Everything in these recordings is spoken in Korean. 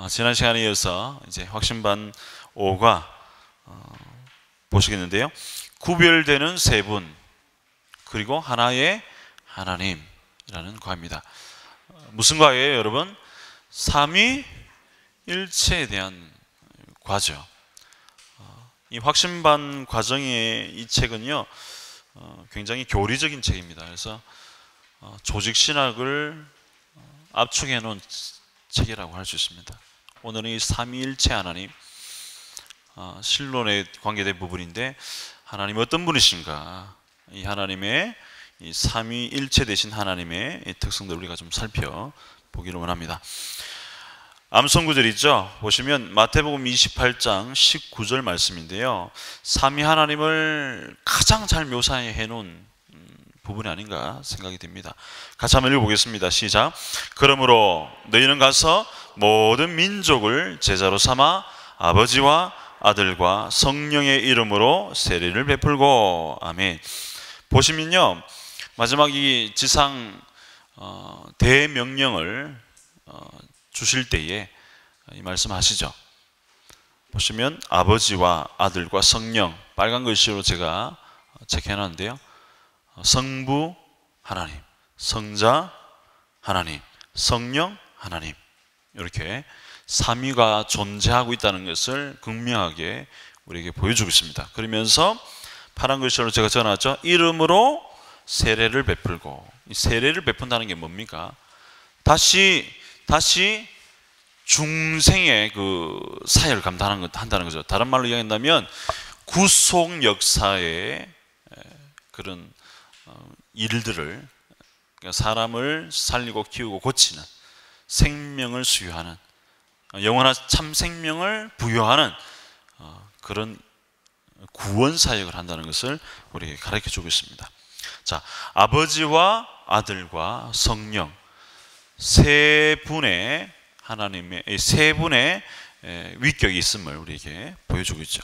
지난 시간에 이어서 이제 확신반 5가 보시겠는데요. 구별되는 세 분 그리고 하나의 하나님이라는 과입니다. 무슨 과예요, 여러분? 삼위일체에 대한 과죠. 이 확신반 과정의 이 책은요, 굉장히 교리적인 책입니다. 그래서 조직신학을 압축해 놓은 책이라고 할 수 있습니다. 오늘은 이 삼위일체 하나님, 신론에 관계된 부분인데, 하나님 어떤 분이신가, 이 하나님의 이 삼위일체 되신 하나님의 이 특성들 우리가 좀 살펴보기를 원합니다. 암송 구절 있죠? 보시면 마태복음 28장 19절 말씀인데요, 삼위 하나님을 가장 잘 묘사해 놓은 부분이 아닌가 생각이 듭니다. 같이 한번 읽어보겠습니다. 시작. 그러므로 너희는 가서 모든 민족을 제자로 삼아 아버지와 아들과 성령의 이름으로 세례를 베풀고. 아멘. 보시면요, 마지막 이 지상 대명령을 주실 때에 이 말씀하시죠. 보시면 아버지와 아들과 성령, 빨간 글씨로 제가 체크해놨는데요, 성부 하나님, 성자 하나님, 성령 하나님, 이렇게 삼위가 존재하고 있다는 것을 극명하게 우리에게 보여주고 있습니다. 그러면서 파란 글씨로 제가 적어놨죠. 이름으로 세례를 베풀고. 이 세례를 베푼다는 게 뭡니까? 다시 중생의 그 사역을 한다는 거죠. 다른 말로 이야기한다면 구속 역사의 그런 일들을, 그러니까 사람을 살리고 키우고 고치는, 생명을 수여하는, 영원한 참 생명을 부여하는 그런 구원 사역을 한다는 것을 우리에게 가르쳐 주고 있습니다. 자, 아버지와 아들과 성령 세 분의 하나님의 세 분의 위격이 있음을 우리에게 보여주고 있죠.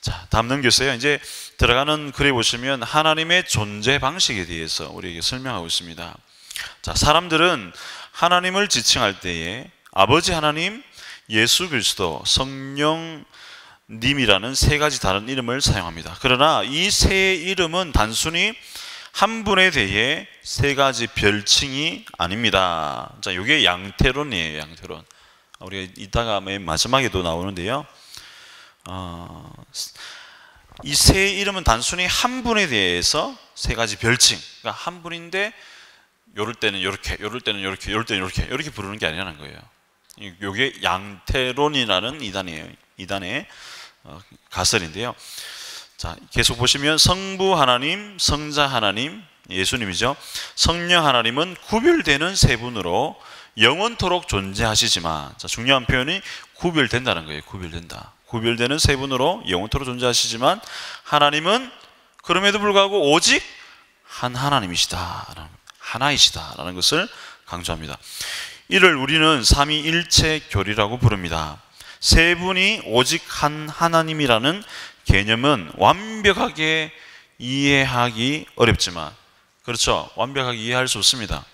자, 다음 넘겼어요. 이제 들어가는 글에 보시면 하나님의 존재 방식에 대해서 우리에게 설명하고 있습니다. 자, 사람들은 하나님을 지칭할 때에 아버지 하나님, 예수 그리스도, 성령님이라는 세 가지 다른 이름을 사용합니다. 그러나 이 세 이름은 단순히 한 분에 대해 세 가지 별칭이 아닙니다. 자, 이게 양태론이에요. 양태론. 우리가 이따가 맨 마지막에도 나오는데요, 이 세 이름은 단순히 한 분에 대해서 세 가지 별칭, 그러니까 한 분인데 요럴 때는 이렇게, 요럴 때는 이렇게, 요럴 때는 이렇게 부르는 게 아니라는 거예요. 이게 양태론이라는 이단의 가설인데요. 자, 계속 보시면 성부 하나님, 성자 하나님, 예수님이죠. 성령 하나님은 구별되는 세 분으로 영원토록 존재하시지만, 자, 중요한 표현이 구별된다는 거예요. 구별된다. 구별되는 세 분으로 영원토록 존재하시지만 하나님은 그럼에도 불구하고 오직 한 하나님이시다, 하나이시다라는 것을 강조합니다. 이를 우리는 삼위일체 교리라고 부릅니다. 세 분이 오직 한 하나님이라는 개념은 완벽하게 이해하기 어렵지만, 그렇죠, 완벽하게 이해할 수 없습니다.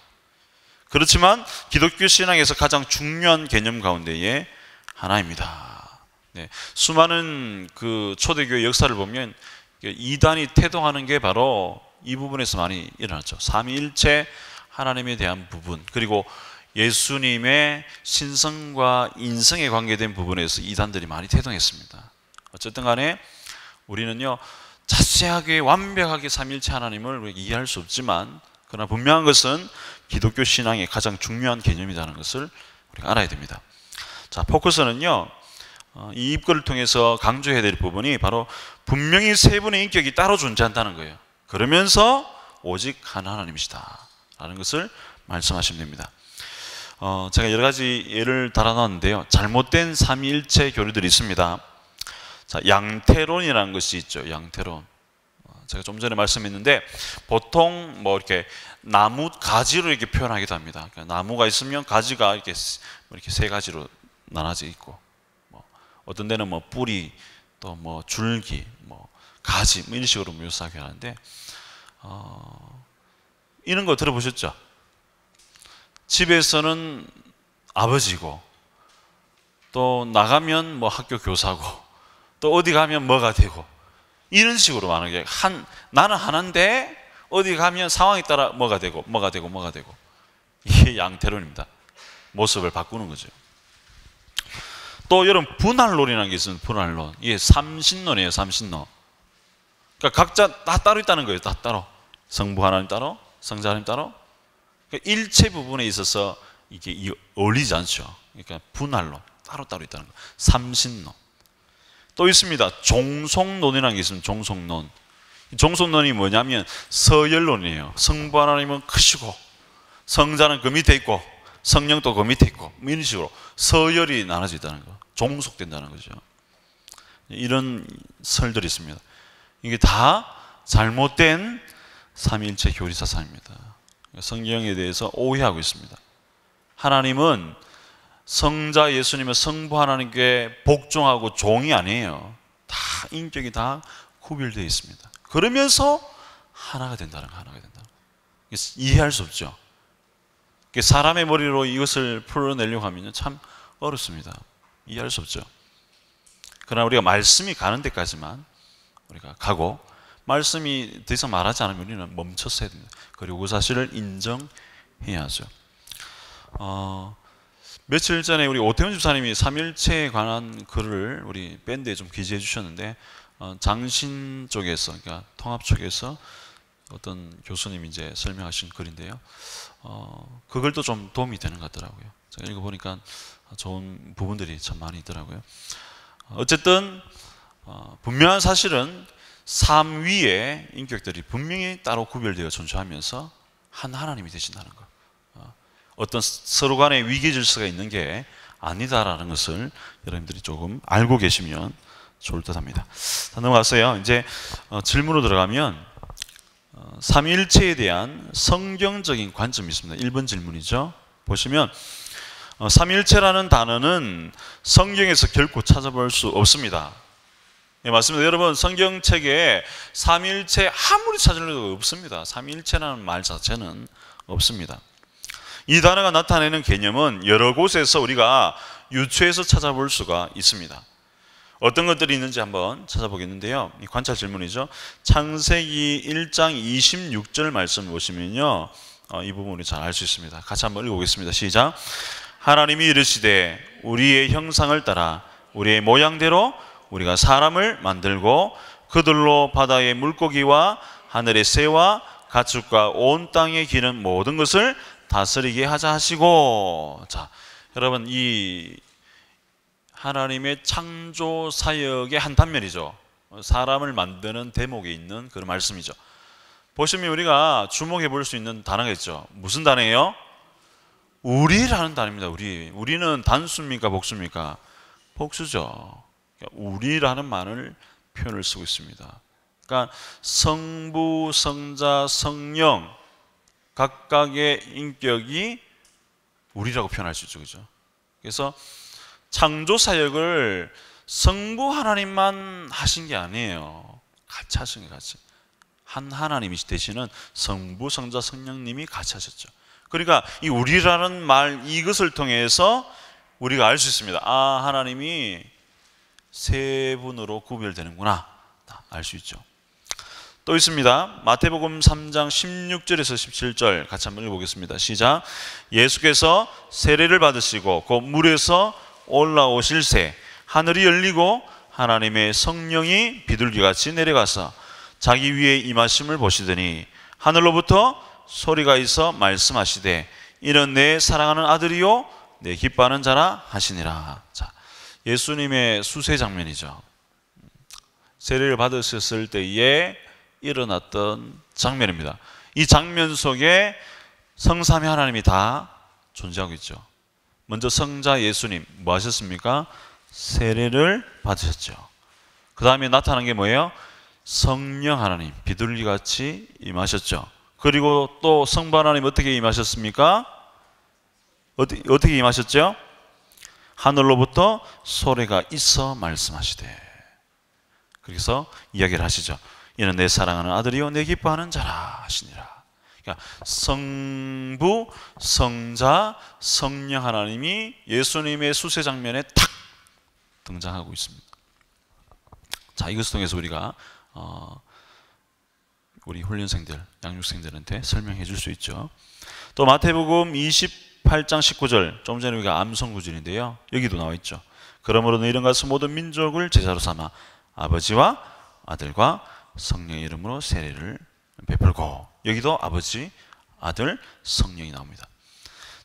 그렇지만 기독교 신앙에서 가장 중요한 개념 가운데에 하나입니다. 네, 수많은 그 초대교회 역사를 보면 이단이 태동하는 게 바로 이 부분에서 많이 일어났죠. 삼위일체 하나님에 대한 부분, 그리고 예수님의 신성과 인성에 관계된 부분에서 이단들이 많이 태동했습니다. 어쨌든 간에 우리는요, 자세하게 완벽하게 삼위일체 하나님을 이해할 수 없지만, 그러나 분명한 것은 기독교 신앙의 가장 중요한 개념이라는 것을 우리가 알아야 됩니다. 자, 포커스는요, 이 입글을 통해서 강조해야 될 부분이 바로 분명히 세 분의 인격이 따로 존재한다는 거예요. 그러면서 오직 한 하나님이시다 라는 것을 말씀하시면 됩니다. 제가 여러 가지 예를 달아놨는데요, 잘못된 삼위일체 교리들이 있습니다. 자, 양태론이라는 것이 있죠. 양태론. 제가 좀 전에 말씀했는데, 보통 뭐 이렇게 나무 가지로 이렇게 표현하기도 합니다. 그러니까 나무가 있으면 가지가 이렇게 세 가지로 나눠져 있고, 뭐 어떤 데는 뭐 뿌리, 또 뭐 줄기, 뭐 가지, 뭐 이런 식으로 묘사하게 하는데, 이런 거 들어보셨죠? 집에서는 아버지고 또 나가면 뭐 학교 교사고, 또 어디 가면 뭐가 되고, 이런 식으로 만약에 나는 하나인데 어디 가면 상황에 따라 뭐가 되고 뭐가 되고 뭐가 되고, 이게 양태론입니다. 모습을 바꾸는 거죠. 또 여러분, 분할론이라는 게 있습니다. 분할론. 이게 삼신론이에요. 삼신론. 그러니까 각자 다 따로 있다는 거예요. 다 따로. 성부 하나님 따로, 성자 하나님 따로. 그러니까 일체 부분에 있어서 이게 어울리지 않죠. 그러니까 분할론, 따로 있다는 거. 삼신론. 또 있습니다. 종속론이라는 게 있습니다. 종속론. 종속론이 뭐냐면 서열론이에요. 성부 하나님은 크시고, 성자는 그 밑에 있고, 성령도 그 밑에 있고, 뭐 이런 식으로 서열이 나눠져 있다는 거. 종속된다는 거죠. 이런 설들이 있습니다. 이게 다 잘못된 삼위일체 교리사상입니다. 성경에 대해서 오해하고 있습니다. 하나님은 성자 예수님은 성부 하나님께 복종하고 종이 아니에요. 다 인격이 다 구별되어 있습니다. 그러면서 하나가 된다는 거, 하나가 된다는 거. 이해할 수 없죠. 사람의 머리로 이것을 풀어내려고 하면 참 어렵습니다. 이해할 수 없죠. 그러나 우리가 말씀이 가는 데까지만 우리가 가고, 말씀이 더 이상 말하지 않으면 우리는 멈췄어야 됩니다. 그리고 그 사실을 인정해야죠. 며칠 전에 우리 오태훈 집사님이 삼일체에 관한 글을 우리 밴드에 좀 기재해 주셨는데, 장신 쪽에서, 그러니까 통합 쪽에서 어떤 교수님이 이제 설명하신 글인데요. 그 글도 좀 도움이 되는 것 같더라고요. 제가 읽어보니까 좋은 부분들이 참 많이 있더라고요. 어쨌든 분명한 사실은 삼위의 인격들이 분명히 따로 구별되어 존재하면서 한 하나님이 되신다는 것. 어떤 서로 간의 위계 질서가 있는 게 아니다라는 것을 여러분들이 조금 알고 계시면 좋을 듯 합니다. 넘어가서요. 이제 질문으로 들어가면 삼위일체에 대한 성경적인 관점이 있습니다. 1번 질문이죠. 보시면 삼위일체라는 단어는 성경에서 결코 찾아볼 수 없습니다. 예, 맞습니다. 여러분, 성경책에 삼위일체 아무리 찾으려도 없습니다. 삼위일체라는 말 자체는 없습니다. 이 단어가 나타내는 개념은 여러 곳에서 우리가 유추해서 찾아볼 수가 있습니다. 어떤 것들이 있는지 한번 찾아보겠는데요. 이 관찰 질문이죠. 창세기 1장 26절 말씀 보시면요, 이 부분을 잘 알 수 있습니다. 같이 한번 읽어보겠습니다. 시작. 하나님이 이르시되 우리의 형상을 따라 우리의 모양대로 우리가 사람을 만들고 그들로 바다의 물고기와 하늘의 새와 가축과 온 땅에 기는 모든 것을 다스리게 하자 하시고. 자, 여러분, 이 하나님의 창조 사역의 한 단면이죠. 사람을 만드는 대목에 있는 그런 말씀이죠. 보시면 우리가 주목해 볼 수 있는 단어가 있죠. 무슨 단어예요? 우리라는 단어입니다. 우리는 단수입니까, 복수입니까? 복수죠. 우리라는 말을 표현을 쓰고 있습니다. 그러니까 성부, 성자, 성령 각각의 인격이 우리라고 표현할 수 있죠. 그죠? 그래서 창조 사역을 성부 하나님만 하신 게 아니에요. 같이 하신 게 같이. 한 하나님이 되시는 성부, 성자, 성령님이 같이 하셨죠. 그러니까 이 우리라는 말, 이것을 통해서 우리가 알 수 있습니다. 아, 하나님이 세 분으로 구별되는구나. 알 수 있죠. 또 있습니다. 마태복음 3장 16절에서 17절 같이 한번 읽어보겠습니다. 시작. 예수께서 세례를 받으시고 곧 물에서 올라오실새 하늘이 열리고 하나님의 성령이 비둘기같이 내려가서 자기 위에 임하심을 보시더니 하늘로부터 소리가 있어 말씀하시되 이는 내 사랑하는 아들이요 내 기뻐하는 자라 하시니라. 자, 예수님의 수세 장면이죠. 세례를 받으셨을 때에 일어났던 장면입니다. 이 장면 속에 성삼위 하나님이 다 존재하고 있죠. 먼저 성자 예수님 뭐 하셨습니까? 세례를 받으셨죠. 그 다음에 나타난 게 뭐예요? 성령 하나님 비둘기같이 임하셨죠. 그리고 또 성부 하나님 어떻게 임하셨습니까? 어떻게 임하셨죠? 하늘로부터 소리가 있어 말씀하시되. 그래서 이야기를 하시죠. 이는 내 사랑하는 아들이요 내 기뻐하는 자라 하시니라. 그러니까 성부, 성자, 성령 하나님이 예수님의 수세 장면에 탁 등장하고 있습니다. 자, 이것을 통해서 우리가 우리 훈련생들, 양육생들한테 설명해 줄 수 있죠. 또 마태복음 28장 19절, 좀 전에 우리가 암송 구절인데요. 여기도 나와 있죠. 그러므로 너희는 가서 모든 민족을 제자로 삼아 아버지와 아들과 성령의 이름으로 세례를 베풀고, 여기도 아버지, 아들, 성령이 나옵니다.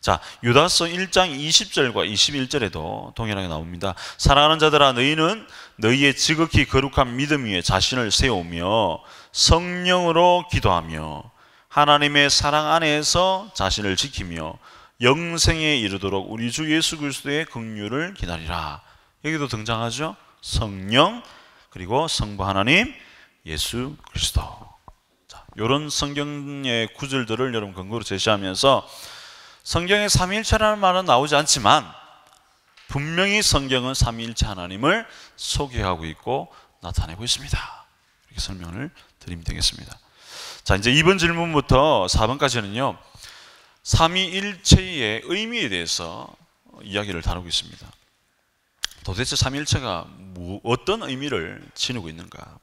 자, 유다서 1장 20절과 21절에도 동일하게 나옵니다. 사랑하는 자들아, 너희는 너희의 지극히 거룩한 믿음 위에 자신을 세우며 성령으로 기도하며 하나님의 사랑 안에서 자신을 지키며 영생에 이르도록 우리 주 예수 그리스도의 긍휼을 기다리라. 여기도 등장하죠. 성령, 그리고 성부 하나님, 예수 그리스도. 자, 이런 성경의 구절들을 여러분 근거로 제시하면서 성경에 삼위일체라는 말은 나오지 않지만 분명히 성경은 삼위일체 하나님을 소개하고 있고 나타내고 있습니다. 이렇게 설명을 드리면 되겠습니다. 자, 이제 2번 질문부터 4번까지는요, 삼위일체의 의미에 대해서 이야기를 다루고 있습니다. 도대체 삼위일체가 어떤 의미를 지니고 있는가?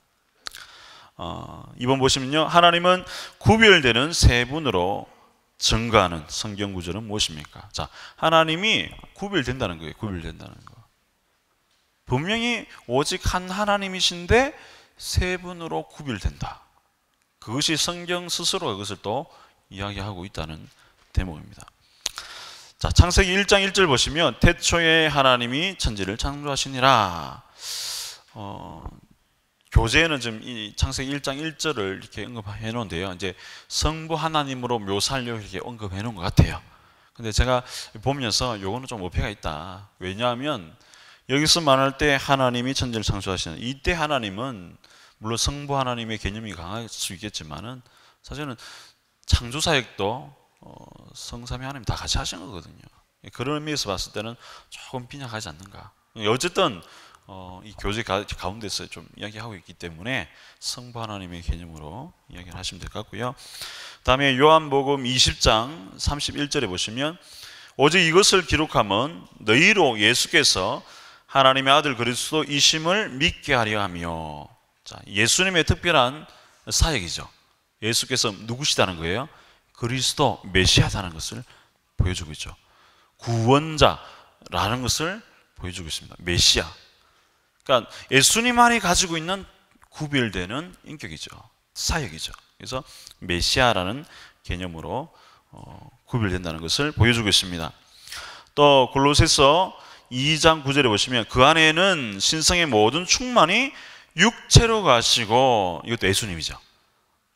2번 보시면요, 하나님은 구별되는 세 분으로 증거하는 성경 구절은 무엇입니까? 자, 하나님이 구별된다는 거예요. 구별된다는 거. 분명히 오직 한 하나님이신데 세 분으로 구별된다. 그것이 성경 스스로가 그것을 또 이야기하고 있다는 대목입니다. 자, 창세기 1장 1절 보시면 태초에 하나님이 천지를 창조하시니라. 교재에는 지금 이 창세기 1장 1절을 이렇게 언급해 놓은데요. 이제 성부 하나님으로 묘사하려고 이렇게 언급해 놓은 것 같아요. 근데 제가 보면서 요거는 좀 어폐가 있다. 왜냐하면 여기서 말할 때 하나님이 천지를 창조하시는 이때 하나님은 물론 성부 하나님의 개념이 강할 수 있겠지만은 사실은 창조 사역도 성삼위 하나님 다 같이 하신 거거든요. 그런 의미에서 봤을 때는 조금 빈약하지 않는가. 어쨌든 이 교재 가운데서 좀 이야기하고 있기 때문에 성부 하나님의 개념으로 이야기를 하시면 될 것 같고요. 다음에 요한복음 20장 31절에 보시면 오직 이것을 기록함은 너희로 예수께서 하나님의 아들 그리스도이심을 믿게 하려 하며. 자, 예수님의 특별한 사역이죠. 예수께서 누구시다는 거예요? 그리스도 메시아다는 것을 보여주고 있죠. 구원자라는 것을 보여주고 있습니다. 메시아. 그러니까 예수님 안에 가지고 있는 구별되는 인격이죠. 사역이죠. 그래서 메시아라는 개념으로 구별된다는 것을 보여주고 있습니다. 또 골로새서 2장 9절에 보시면 그 안에는 신성의 모든 충만이 육체로 가시고, 이것도 예수님이죠.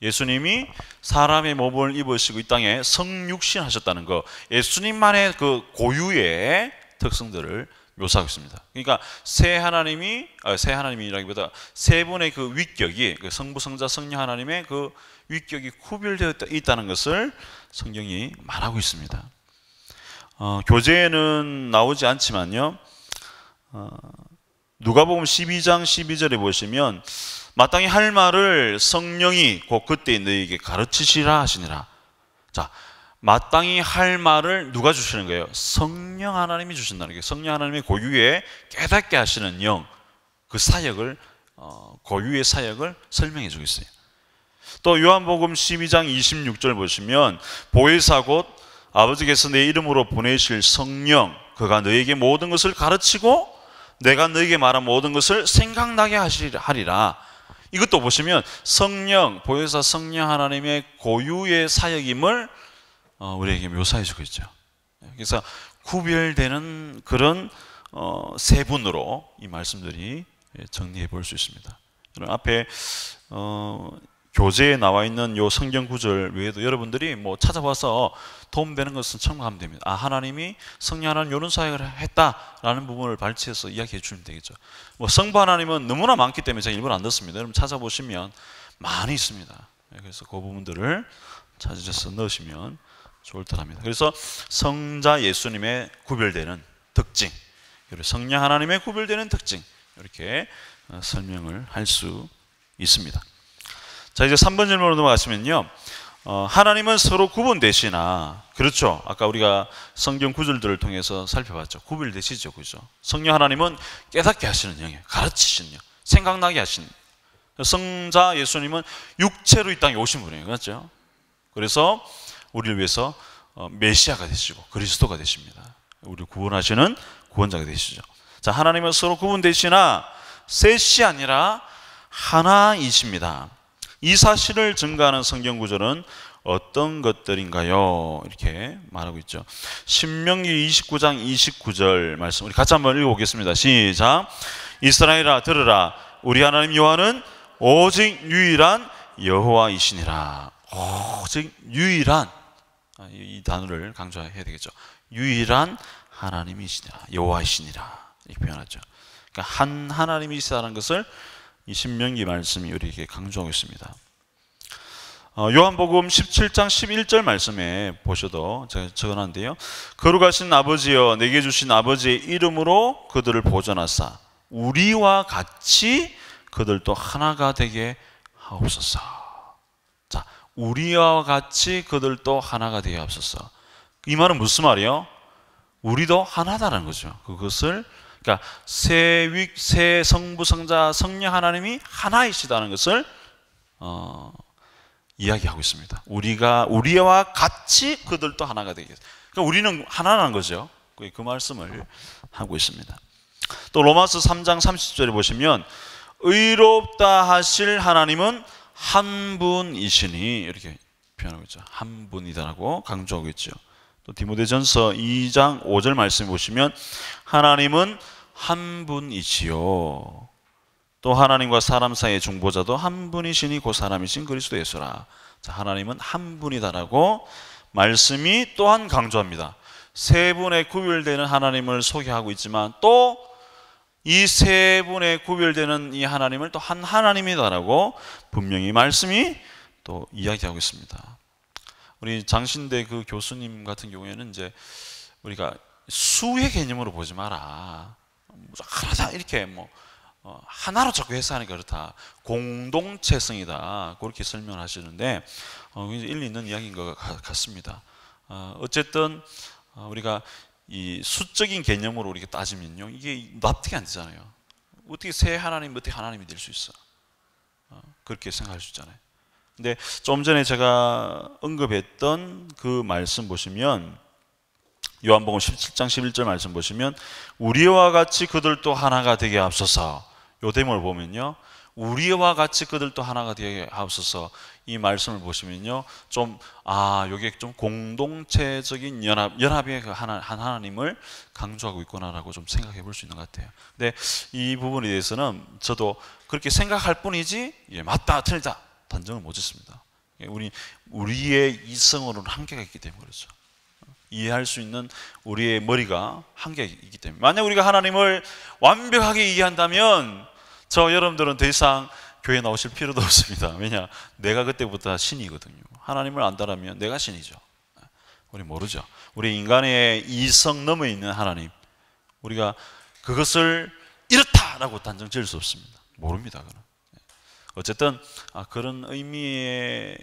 예수님이 사람의 몸을 입으시고 이 땅에 성육신 하셨다는 거, 예수님만의 그 고유의 특성들을 묘사하고 있습니다. 그러니까 새 하나님이라기보다 세 분의 그 위격이, 그 성부, 성자, 성령 하나님의 그 위격이 구별되어 있다는 것을 성경이 말하고 있습니다. 교재에는 나오지 않지만요, 누가복음 12장 12절에 보시면 마땅히 할 말을 성령이 곧 그때 너희에게 가르치시라 하시니라. 자, 마땅히 할 말을 누가 주시는 거예요? 성령 하나님이 주신다는 거예요. 성령 하나님의 고유의 깨닫게 하시는 영, 그 사역을, 고유의 사역을 설명해 주고 있어요. 또 요한복음 12장 26절 보시면 보혜사 곧 아버지께서 내 이름으로 보내실 성령, 그가 너에게 모든 것을 가르치고 내가 너에게 말한 모든 것을 생각나게 하리라. 이것도 보시면 성령, 보혜사 성령 하나님의 고유의 사역임을 우리에게 묘사해 주고 있죠. 그래서 구별되는 그런 세 분으로 이 말씀들이 정리해 볼 수 있습니다. 앞에 교재에 나와 있는 요 성경 구절 외에도 여러분들이 뭐 찾아봐서 도움되는 것은 첨가하면 됩니다. 아, 하나님이 성령 하나님 이런 사역을 했다라는 부분을 발췌해서 이야기해 주면 되겠죠. 뭐 성부 하나님은 너무나 많기 때문에 제가 일부러 안 넣습니다. 여러분 찾아보시면 많이 있습니다. 그래서 그 부분들을 찾으셔서 넣으시면 좋을 듯 합니다. 그래서 성자 예수님의 구별되는 특징, 그리고 성령 하나님의 구별되는 특징, 이렇게 설명을 할 수 있습니다. 자, 이제 3번 질문으로 넘어가시면요, 하나님은 서로 구분되시나, 그렇죠. 아까 우리가 성경 구절들을 통해서 살펴봤죠. 구별되시죠, 그죠? 성령 하나님은 깨닫게 하시는 영이에요. 가르치시는 영, 생각나게 하시는. 성자 예수님은 육체로 이 땅에 오신 분이에요, 그렇죠? 그래서 우리를 위해서 메시아가 되시고 그리스도가 되십니다. 우리를 구원하시는 구원자가 되시죠. 자, 하나님은 서로 구분되시나 셋이 아니라 하나이십니다. 이 사실을 증거하는 성경 구절은 어떤 것들인가요? 이렇게 말하고 있죠. 신명기 29장 29절 말씀 우리 같이 한번 읽어보겠습니다. 시작. 이스라엘아 들으라, 우리 하나님 여호와는 오직 유일한 여호와이시니라. 오직 유일한, 이 단어를 강조해야 되겠죠. 유일한 하나님이시니라, 여호와이시니라, 이렇게 표현하죠. 그러니까 한 하나님이시다는 것을 이 신명기 말씀이 우리에게 강조하고 있습니다. 요한복음 17장 11절 말씀에 보셔도 제가 적어놨는데요. 거룩하신 아버지여, 내게 주신 아버지의 이름으로 그들을 보존하사 우리와 같이 그들도 하나가 되게 하옵소서. 자, 우리와 같이 그들도 하나가 되게 하옵소서. 이 말은 무슨 말이에요? 우리도 하나다라는 거죠. 그것을, 그러니까 세 성부 성자 성령 하나님이 하나이시다는 것을 이야기하고 있습니다. 우리와 같이 그들도 하나가 되게. 그러니까 우리는 하나라는 거죠. 그 말씀을 하고 있습니다. 또 로마서 3장 30절에 보시면 의롭다 하실 하나님은 한 분이시니, 이렇게 표현하고 있죠. 한 분이다라고 강조하고 있죠. 또 디모데전서 2장 5절 말씀 보시면 하나님은 한 분이시요, 또 하나님과 사람 사이의 중보자도 한 분이시니 그 사람이신 그리스도 예수라. 자, 하나님은 한 분이다라고 말씀이 또한 강조합니다. 세 분의 구별되는 하나님을 소개하고 있지만 또 이 세 분의 구별되는 이 하나님을 또 한 하나님이다라고 분명히 말씀이 또 이야기하고 있습니다. 우리 장신대 그 교수님 같은 경우에는 이제 우리가 수의 개념으로 보지 마라, 하나다 이렇게 하나로 자꾸 해석하니까 그렇다, 공동체성이다, 그렇게 설명을 하시는데 일리 있는 이야기인 것 같습니다. 어쨌든 우리가 이 수적인 개념으로 우리가 따지면요, 이게 납득이 안 되잖아요. 어떻게 세 하나님, 어떻게 하나님이 될 수 있어? 그렇게 생각할 수 있잖아요. 근데 좀 전에 제가 언급했던 그 말씀 보시면, 요한복음 17장 11절 말씀 보시면 우리와 같이 그들도 하나가 되게 하옵소서, 요 대목을 보면요, 우리와 같이 그들도 하나가 되게 하옵소서, 이 말씀을 보시면요, 좀 요게 좀 공동체적인 연합의 그 하나님을 강조하고 있구나라고 좀 생각해 볼 수 있는 것 같아요. 근데 이 부분에 대해서는 저도 그렇게 생각할 뿐이지 맞다 틀리다 단정을 못 짓습니다. 우리의 이성으로는 한계가 있기 때문에 그렇죠. 이해할 수 있는 우리의 머리가 한계가 있기 때문에. 만약 우리가 하나님을 완벽하게 이해한다면 여러분들은 더 이상 교회 나오실 필요도 없습니다. 왜냐? 내가 그때부터 신이거든요. 하나님을 안다라면 내가 신이죠. 우리 모르죠. 우리 인간의 이성 넘어 있는 하나님, 우리가 그것을 이렇다라고 단정 지을 수 없습니다. 모릅니다. 그는. 어쨌든 그런 의미의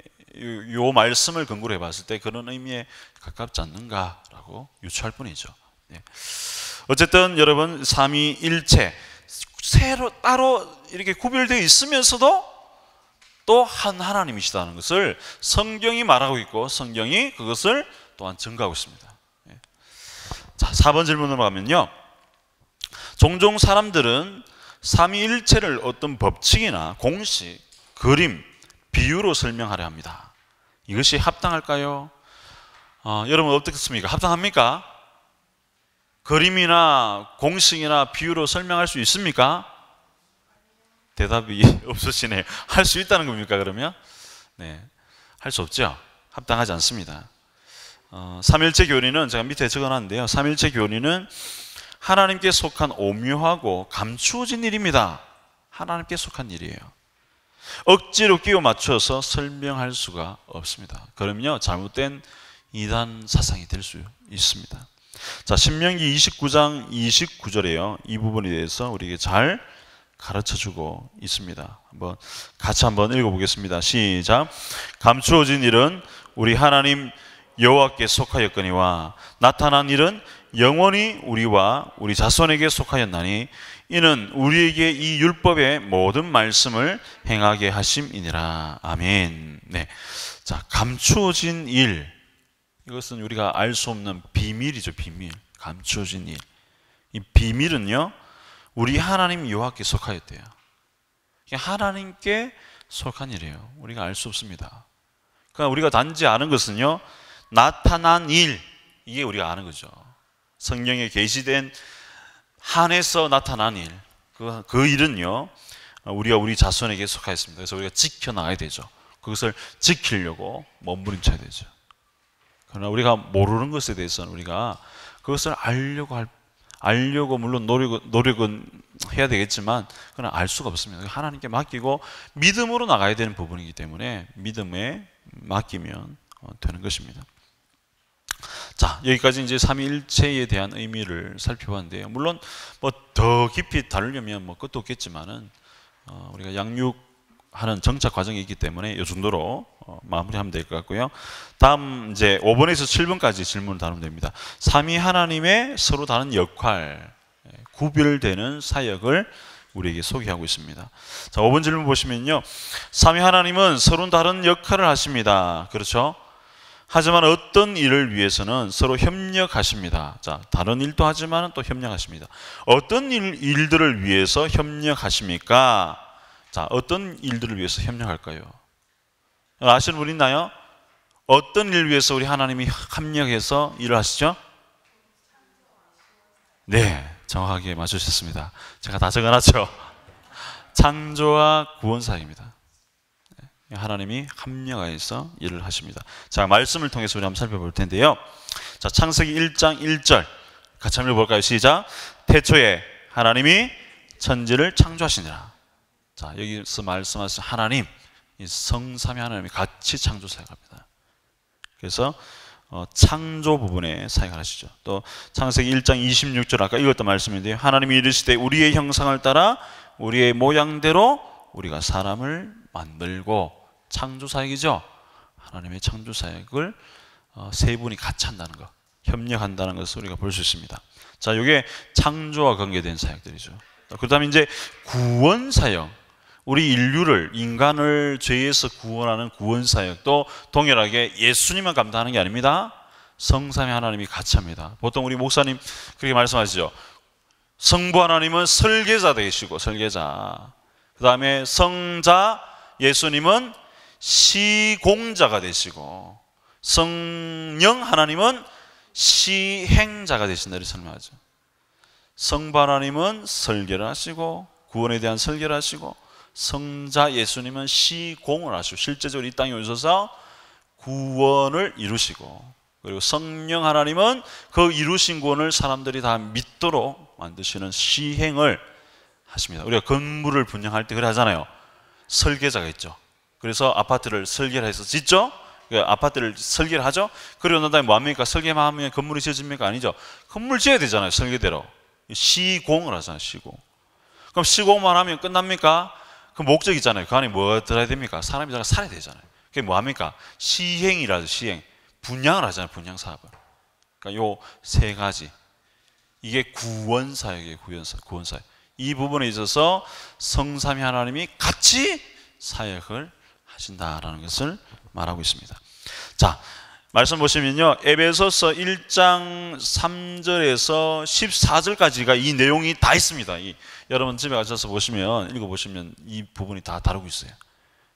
요 말씀을 근거로 해봤을 때 그런 의미에 가깝지 않는가라고 유추할 뿐이죠. 어쨌든 여러분, 삼위일체 새로 따로 이렇게 구별되어 있으면서도 또 한 하나님이시다는 것을 성경이 말하고 있고 성경이 그것을 또한 증거하고 있습니다. 자, 4번 질문으로 가면요, 종종 사람들은 삼위일체를 어떤 법칙이나 공식, 그림, 비유로 설명하려 합니다. 이것이 합당할까요? 여러분 어떻습니까? 합당합니까? 그림이나 공식이나 비유로 설명할 수 있습니까? 대답이 없으시네요. 할 수 있다는 겁니까, 그러면? 네, 할 수 없죠. 합당하지 않습니다. 삼일체 교리는 제가 밑에 적어놨는데요, 삼일체 교리는 하나님께 속한 오묘하고 감추어진 일입니다. 하나님께 속한 일이에요. 억지로 끼워 맞춰서 설명할 수가 없습니다. 그러면요, 잘못된 이단 사상이 될 수 있습니다. 자, 신명기 29장 29절에요, 이 부분에 대해서 우리에게 잘 가르쳐주고 있습니다. 같이 한번 읽어보겠습니다. 시작. 감추어진 일은 우리 하나님 여호와께 속하였거니와 나타난 일은 영원히 우리와 우리 자손에게 속하였나니 이는 우리에게 이 율법의 모든 말씀을 행하게 하심이니라. 아멘. 네. 자, 감추어진 일. 이것은 우리가 알 수 없는 비밀이죠, 비밀. 감추어진 일. 이 비밀은요, 우리 하나님 여호와께 속하였대요. 하나님께 속한 일이에요. 우리가 알 수 없습니다. 그러니까 우리가 단지 아는 것은요, 나타난 일, 이게 우리가 아는 거죠. 성경에 계시된 한에서 나타난 일, 그 일은요, 우리가 우리 자손에게 속하였습니다. 그래서 우리가 지켜나가야 되죠. 그것을 지키려고 몸부림쳐야 되죠. 그러나 우리가 모르는 것에 대해서는 우리가 그것을 알려고 물론 노력은 해야 되겠지만 그러나 알 수가 없습니다. 하나님께 맡기고 믿음으로 나가야 되는 부분이기 때문에 믿음에 맡기면 되는 것입니다. 자, 여기까지 이제 삼위일체에 대한 의미를 살펴봤는데요. 물론 더 깊이 다루려면 끝도 없겠지만은 우리가 양육하는 정착 과정이 있기 때문에 이 정도로 마무리하면 될 것 같고요. 다음 이제 5번에서 7번까지 질문을 다루면 됩니다. 삼위 하나님의 서로 다른 역할, 구별되는 사역을 우리에게 소개하고 있습니다. 자, 5번 질문 보시면요, 삼위 하나님은 서로 다른 역할을 하십니다. 그렇죠? 하지만 어떤 일을 위해서는 서로 협력하십니다. 자, 다른 일도 하지만 또 협력하십니다. 어떤 일들을 위해서 협력하십니까? 자, 어떤 일들을 위해서 협력할까요? 아시는 분 있나요? 어떤 일을 위해서 우리 하나님이 협력해서 일을 하시죠? 네, 정확하게 맞추셨습니다. 제가 다 적어놨죠? 창조와 구원 사역입니다. 하나님이 합력하여서 일을 하십니다. 자, 말씀을 통해서 우리 한번 살펴볼 텐데요. 자, 창세기 1장 1절 같이 한번 볼까요? 시작. 태초에 하나님이 천지를 창조하시니라. 자, 여기서 말씀하신 하나님, 이 성삼위 하나님이 같이 창조 사역합니다. 그래서 창조 부분에 사역을 하시죠. 또 창세기 1장 26절 아까 읽었던 말씀인데요. 하나님이 이르시되 우리의 형상을 따라 우리의 모양대로 우리가 사람을 만들고, 창조 사역이죠. 하나님의 창조 사역을 세 분이 같이 한다는 것, 협력한다는 것을 우리가 볼 수 있습니다. 자, 이게 창조와 관계된 사역들이죠. 그 다음에 이제 구원 사역, 우리 인간을 죄에서 구원하는 구원 사역도 동일하게 예수님만 감당하는 게 아닙니다. 성삼위 하나님이 같이 합니다. 보통 우리 목사님 그렇게 말씀하시죠. 성부 하나님은 설계자 되시고, 설계자. 그 다음에 성자 예수님은 시공자가 되시고, 성령 하나님은 시행자가 되신다 이렇게 설명하죠. 성부 하나님은 설계를 하시고, 구원에 대한 설계를 하시고, 성자 예수님은 시공을 하시고 실제적으로 이 땅에 오셔서 구원을 이루시고, 그리고 성령 하나님은 그 이루신 구원을 사람들이 다 믿도록 만드시는 시행을 하십니다. 우리가 건물을 분양할 때 그래 하잖아요. 설계자가 있죠. 그래서 아파트를 설계를 해서 짓죠. 아파트를 설계를 하죠. 그리고 난 다음에 뭐합니까? 설계만 하면 건물이 지어집니까? 아니죠. 건물 지어야 되잖아요. 설계대로. 시공을 하잖아요. 시공. 그럼 시공만 하면 끝납니까? 그 목적이 있잖아요. 그 안에 뭐 들어야 됩니까? 사람이 살아야 되잖아요. 그게 뭐합니까? 시행이라죠. 시행. 분양을 하잖아요. 분양 사업을. 그러니까 요 세 가지. 이게 구원 사역이에요. 구원 사역. 이 부분에 있어서 성삼위 하나님이 같이 사역을 하신다라는 것을 말하고 있습니다. 자, 말씀 보시면요, 에베소서 1장 3절에서 14절까지가 이 내용이 다 있습니다. 여러분 집에 가셔서 보시면, 읽어보시면 이 부분이 다 다루고 있어요.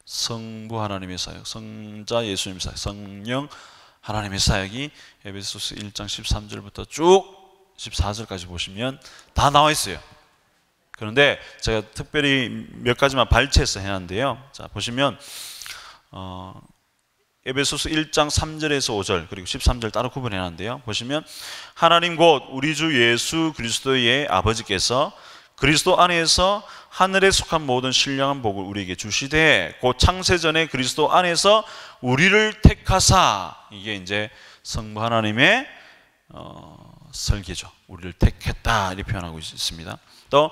성부 하나님의 사역, 성자 예수님의 사역, 성령 하나님의 사역이 에베소서 1장 13절부터 쭉 14절까지 보시면 다 나와 있어요. 그런데 제가 특별히 몇 가지만 발췌해서 해놨는데요. 자, 보시면 에베소서 1장 3절에서 5절 그리고 13절 따로 구분해놨는데요. 보시면 하나님 곧 우리 주 예수 그리스도의 아버지께서 그리스도 안에서 하늘에 속한 모든 신령한 복을 우리에게 주시되 곧 창세전에 그리스도 안에서 우리를 택하사, 이게 이제 성부 하나님의 설계죠. 우리를 택했다 이렇게 표현하고 있습니다. 또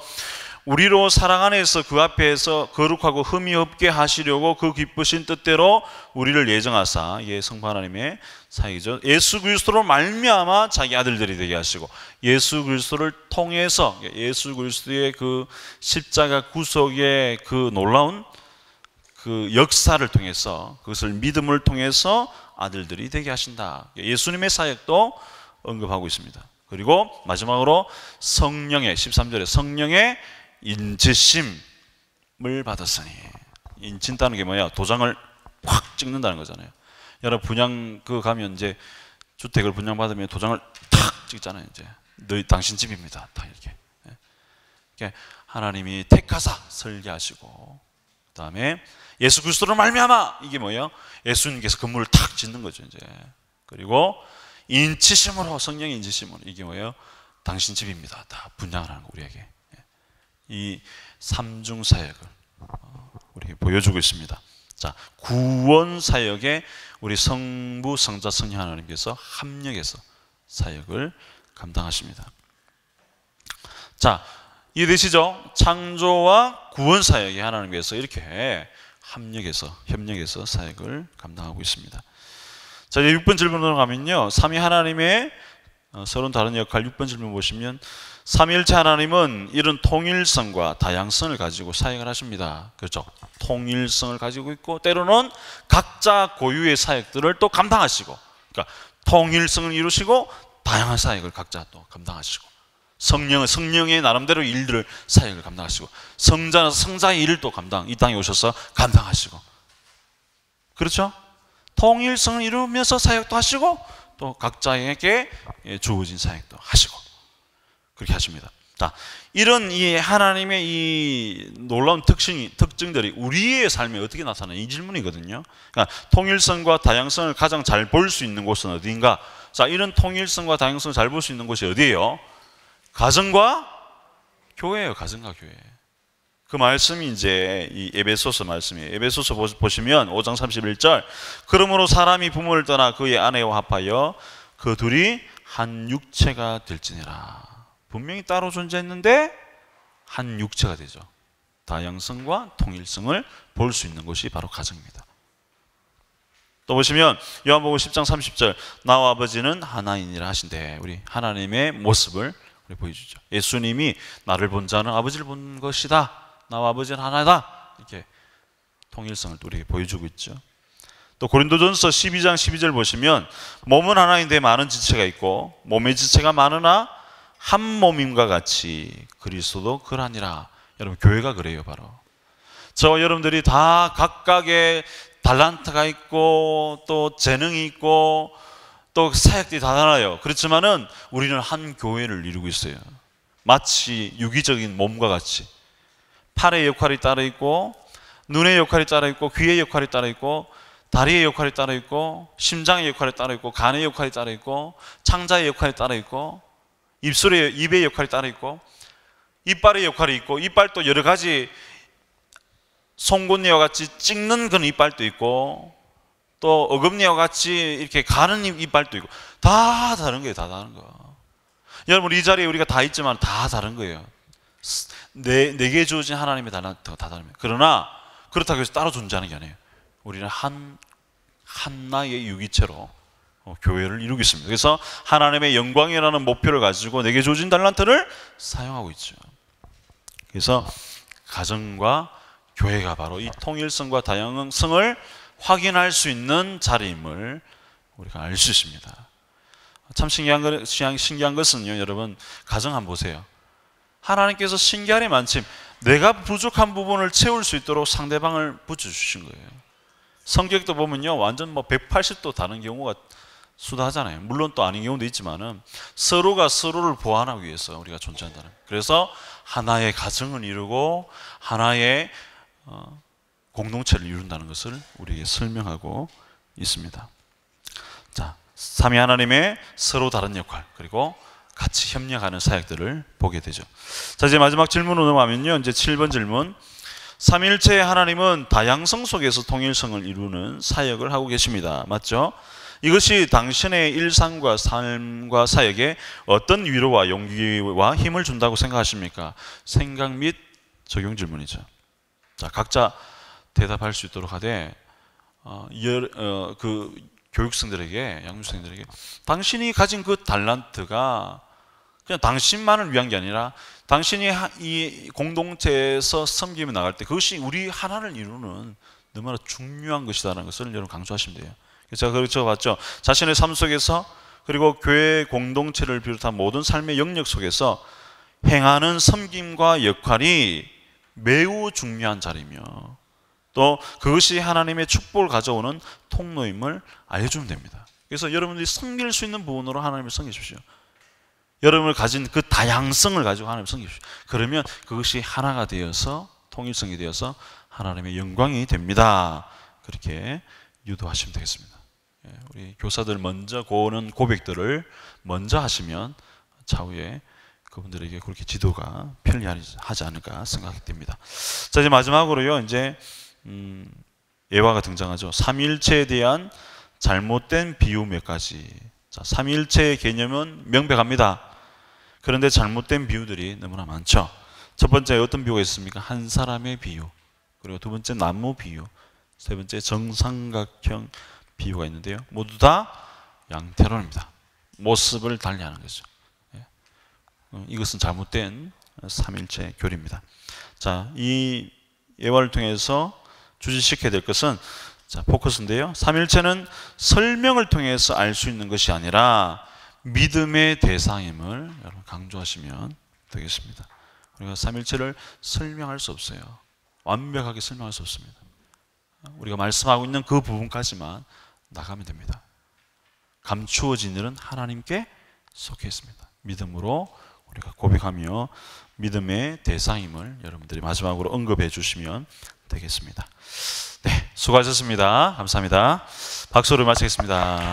우리로 사랑 안에서 그 앞에서 거룩하고 흠이 없게 하시려고 그 기쁘신 뜻대로 우리를 예정하사, 이게 성부 하나님의 사역이죠. 예수 그리스도로 말미암아 자기 아들들이 되게 하시고, 예수 그리스도를 통해서 예수 그리스도의 그 십자가 구속의 그 놀라운 그 역사를 통해서, 그것을 믿음을 통해서 아들들이 되게 하신다. 예수님의 사역도 언급하고 있습니다. 그리고 마지막으로 성령의 13절에 성령의 인치심을 받았으니, 인친다는 게 뭐야? 도장을 확 찍는다는 거잖아요. 여러분 분양 그 가면 이제 주택을 분양받으면 도장을 탁 찍잖아요. 이제 너희 당신 집입니다. 다 이렇게. 이렇게 하나님이 택하사 설계하시고, 그다음에 예수 그리스도로 말미암아, 이게 뭐예요? 예수님께서 건물을 탁 짓는 거죠. 이제 그리고 인치심으로, 성령의 인치심으로, 이게 뭐예요? 당신 집입니다. 다 분양을 하는 거 우리에게. 이 삼중 사역을 우리에게 보여주고 있습니다. 자, 구원 사역에 우리 성부, 성자, 성령 하나님께서 합력해서 사역을 감당하십니다. 자, 이해되시죠? 창조와 구원 사역에 하나님께서 이렇게 합력해서, 협력해서 사역을 감당하고 있습니다. 자, 이제 6번 질문으로 가면요, 삼위 하나님의 서로 다른 역할, 6번 질문 보시면 삼위일체 하나님은 이런 통일성과 다양성을 가지고 사역을 하십니다. 그렇죠? 통일성을 가지고 있고, 때로는 각자 고유의 사역들을 또 감당하시고, 그러니까 통일성을 이루시고 다양한 사역을 각자 또 감당하시고, 성령은 성령의 나름대로 일들을, 사역을 감당하시고, 성자는 성자의 일을 또 이 땅에 오셔서 감당하시고, 그렇죠? 통일성을 이루면서 사역도 하시고, 또 각자에게 주어진 사역도 하시고, 그렇게 하십니다. 자, 이런 이 하나님의 이 놀라운 특징들이 우리의 삶에 어떻게 나타나요? 이 질문이거든요. 그러니까 통일성과 다양성을 가장 잘 볼 수 있는 곳은 어디인가? 자, 이런 통일성과 다양성을 잘 볼 수 있는 곳이 어디예요? 가정과 교회예요. 가정과 교회. 그 말씀이 이제 이 에베소서 말씀이에요. 에베소서 보시면 5장 31절, 그러므로 사람이 부모를 떠나 그의 아내와 합하여 그 둘이 한 육체가 될지니라. 분명히 따로 존재했는데 한 육체가 되죠. 다양성과 통일성을 볼 수 있는 곳이 바로 가정입니다. 또 보시면 요한복음 10장 30절, 나와 아버지는 하나이니라 하신대. 우리 하나님의 모습을 우리 보여주죠. 예수님이 나를 본 자는 아버지를 본 것이다, 나와 아버지는 하나다, 이렇게 통일성을 또 우리에게 보여주고 있죠. 또 고린도전서 12장 12절 보시면 몸은 하나인데 많은 지체가 있고 몸의 지체가 많으나 한 몸임과 같이 그리스도도 그러하니라. 여러분, 교회가 그래요. 바로 저 여러분들이 다 각각의 달란트가 있고 또 재능이 있고 또 사역들이 다 달라요. 그렇지만은 우리는 한 교회를 이루고 있어요. 마치 유기적인 몸과 같이 팔의 역할이 따로 있고, 눈의 역할이 따로 있고, 귀의 역할이 따로 있고, 다리의 역할이 따로 있고, 심장의 역할이 따로 있고, 간의 역할이 따로 있고, 창자의 역할이 따로 있고, 입의 역할이 따로 있고, 이빨의 역할이 있고, 이빨도 여러 가지 송곳니와 같이 찍는 그런 이빨도 있고, 또 어금니와 같이 이렇게 가는 이빨도 있고, 다 다른 거예요. 다 다른 거. 여러분, 이 자리에 우리가 다 있지만 다 다른 거예요. 내게 주어진 하나님의 달란트가 다 다릅니다. 그러나 그렇다고 해서 따로 존재하는 게 아니에요. 우리는 하나의 유기체로 교회를 이루고 있습니다. 그래서 하나님의 영광이라는 목표를 가지고 내게 주어진 달란트를 사용하고 있죠. 그래서 가정과 교회가 바로 이 통일성과 다양성을 확인할 수 있는 자리임을 우리가 알 수 있습니다. 참 신기한 것은요, 여러분, 가정 한번 보세요. 하나님께서 신기하리 만침 내가 부족한 부분을 채울 수 있도록 상대방을 붙여주신 거예요. 성격도 보면요, 완전 180도 다른 경우가 수다하잖아요. 물론 또 아닌 경우도 있지만은 서로가 서로를 보완하기 위해서 우리가 존재한다는. 그래서 하나의 가정을 이루고 하나의 공동체를 이룬다는 것을 우리에게 설명하고 있습니다. 자, 삼위 하나님의 서로 다른 역할, 그리고 같이 협력하는 사역들을 보게 되죠. 자, 이제 마지막 질문으로 넘어가면요, 이제 7번 질문. 삼위일체의 하나님은 다양성 속에서 통일성을 이루는 사역을 하고 계십니다. 맞죠? 이것이 당신의 일상과 삶과 사역에 어떤 위로와 용기와 힘을 준다고 생각하십니까? 생각 및 적용 질문이죠. 자, 각자 대답할 수 있도록 하되 그 교육생들에게, 양육생들에게 당신이 가진 그 달란트가 그냥 당신만을 위한 게 아니라 당신이 이 공동체에서 섬김에 나갈 때 그것이 우리 하나를 이루는 너무나 중요한 것이다라는 것을 여러분 강조하시면 돼요. 제가 그렇죠 봤죠. 자신의 삶 속에서 그리고 교회 공동체를 비롯한 모든 삶의 영역 속에서 행하는 섬김과 역할이 매우 중요한 자리며 또 그것이 하나님의 축복을 가져오는 통로임을 알려주면 됩니다. 그래서 여러분들이 섬길 수 있는 부분으로 하나님을 섬기십시오. 여러분을 가진 그 다양성을 가지고 하나님을 섬기십시오. 그러면 그것이 하나가 되어서 통일성이 되어서 하나님의 영광이 됩니다. 그렇게 유도하시면 되겠습니다. 우리 교사들 먼저 고는 고백들을 먼저 하시면 차후에 그분들에게 그렇게 지도가 편리하지 않을까 생각이 됩니다. 자, 이제 마지막으로요, 이제 예화가 등장하죠. 삼위일체에 대한 잘못된 비유 몇 가지. 자, 삼위일체의 개념은 명백합니다. 그런데 잘못된 비유들이 너무나 많죠. 첫 번째 어떤 비유가 있습니까? 한 사람의 비유. 그리고 두 번째 나무 비유. 세 번째 정삼각형 비유가 있는데요. 모두 다 양태론입니다. 모습을 달리하는 거죠. 이것은 잘못된 삼일체 교리입니다. 자, 이 예화를 통해서 주지시켜야 될 것은 자, 포커스인데요. 삼일체는 설명을 통해서 알 수 있는 것이 아니라 믿음의 대상임을 여러분 강조하시면 되겠습니다. 우리가 삼일체를 설명할 수 없어요. 완벽하게 설명할 수 없습니다. 우리가 말씀하고 있는 그 부분까지만 나가면 됩니다. 감추어진 일은 하나님께 속해 있습니다. 믿음으로 우리가 고백하며 믿음의 대상임을 여러분들이 마지막으로 언급해 주시면 되겠습니다. 네, 수고하셨습니다. 감사합니다. 박수로 마치겠습니다.